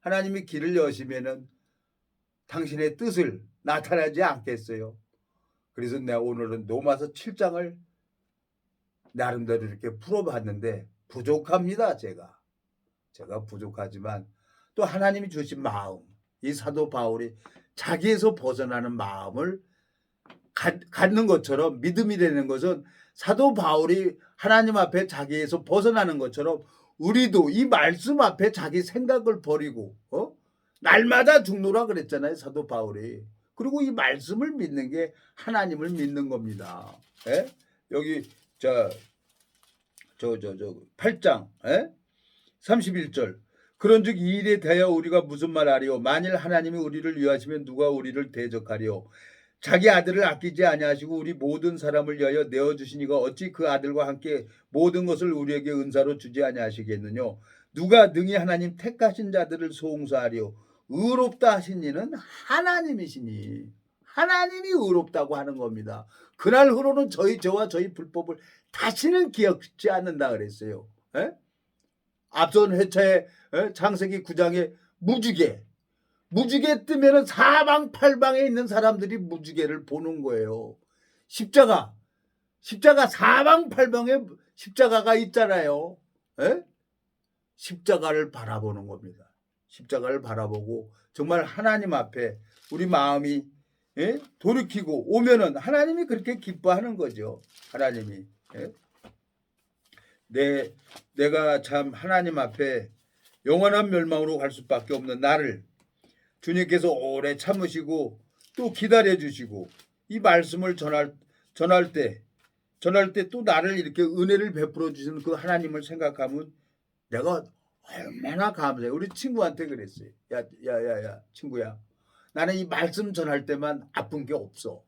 하나님의 길을 여시면은 당신의 뜻을 나타나지 않겠어요. 그래서 내가 오늘은 로마서 7장을 나름대로 이렇게 풀어봤는데 부족합니다. 제가 부족하지만 또 하나님이 주신 마음, 이 사도 바울이 자기에서 벗어나는 마음을 갖는 것처럼, 믿음이 되는 것은 사도 바울이 하나님 앞에 자기에서 벗어나는 것처럼 우리도 이 말씀 앞에 자기 생각을 버리고 날마다 죽노라 그랬잖아요, 사도 바울이. 그리고 이 말씀을 믿는 게 하나님을 믿는 겁니다. 여기 8장 31절. 그런즉 이 일에 대하여 우리가 무슨 말하리요? 만일 하나님이 우리를 위하시면 누가 우리를 대적하리요? 자기 아들을 아끼지 아니하시고 우리 모든 사람을 위하여 내어주시니가 어찌 그 아들과 함께 모든 것을 우리에게 은사로 주지 아니하시겠느냐? 누가 능히 하나님 택하신 자들을 소홍사하리요? 의롭다 하신 이는 하나님이시니. 하나님이 의롭다고 하는 겁니다. 그날 후로는 저와 저희 불법을 다시는 기억지 않는다 그랬어요. 앞선 회차에 창세기 9장에 무지개 뜨면은 사방팔방에 있는 사람들이 무지개를 보는 거예요. 십자가 사방팔방에 십자가가 있잖아요. 십자가를 바라보는 겁니다. 십자가를 바라보고 정말 하나님 앞에 우리 마음이 돌이키고 오면은 하나님이 그렇게 기뻐하는 거죠. 하나님이. 내가 참 하나님 앞에 영원한 멸망으로 갈 수밖에 없는 나를 주님께서 오래 참으시고 또 기다려주시고 이 말씀을 전할 때 또 나를 이렇게 은혜를 베풀어 주시는 그 하나님을 생각하면 내가 얼마나 감사해. 우리 친구한테 그랬어요. 야 친구야, 나는 이 말씀 전할 때만 아픈 게 없어.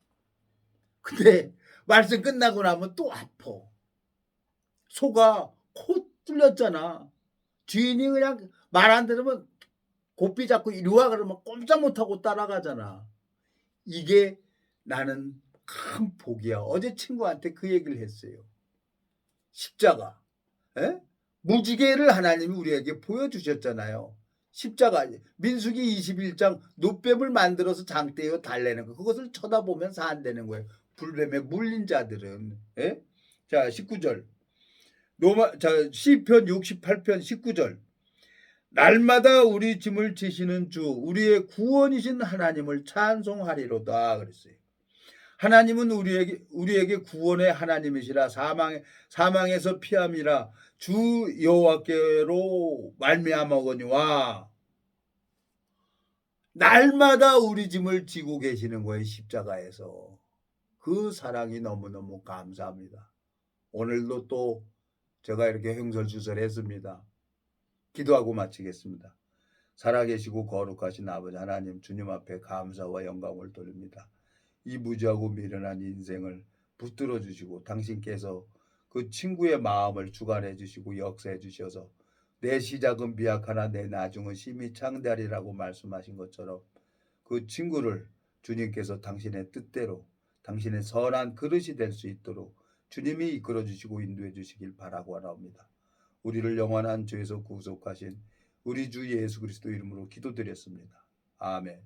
근데 말씀 끝나고 나면 또 아파. 소가 코 뚫렸잖아. 주인이 그냥 말 안 들으면 고삐 잡고 이리 와 그러면 꼼짝 못하고 따라가잖아. 이게 나는 큰 복이야. 어제 친구한테 그 얘기를 했어요. 십자가. 무지개를 하나님이 우리에게 보여주셨잖아요. 십자가 민수기 21장 놋뱀을 만들어서 장대에 달래는 거 그것을 쳐다보면 산다는 거예요. 불뱀에 물린 자들은. 예? 자 19절 시편 68편 19절 날마다 우리 짐을 지시는 주 우리의 구원이신 하나님을 찬송하리로다 그랬어요. 하나님은 우리에게 구원의 하나님이시라 사망에서 피함이라 주 여호와께로 말미암았거니와 날마다 우리 짐을 지고 계시는 거예요. 십자가에서. 그 사랑이 너무너무 감사합니다. 오늘도 또 제가 이렇게 횡설수설했습니다. 기도하고 마치겠습니다. 살아계시고 거룩하신 아버지 하나님 주님 앞에 감사와 영광을 돌립니다. 이 무지하고 미련한 인생을 붙들어 주시고 당신께서 그 친구의 마음을 주관해 주시고 역사해 주셔서 내 시작은 미약하나 내 나중은 심히 창대하리라고 말씀하신 것처럼 그 친구를 주님께서 당신의 뜻대로 당신의 선한 그릇이 될 수 있도록 주님이 이끌어 주시고 인도해 주시길 바라고 하옵니다. 우리를 영원한 죄에서 구속하신 우리 주 예수 그리스도 이름으로 기도드렸습니다. 아멘.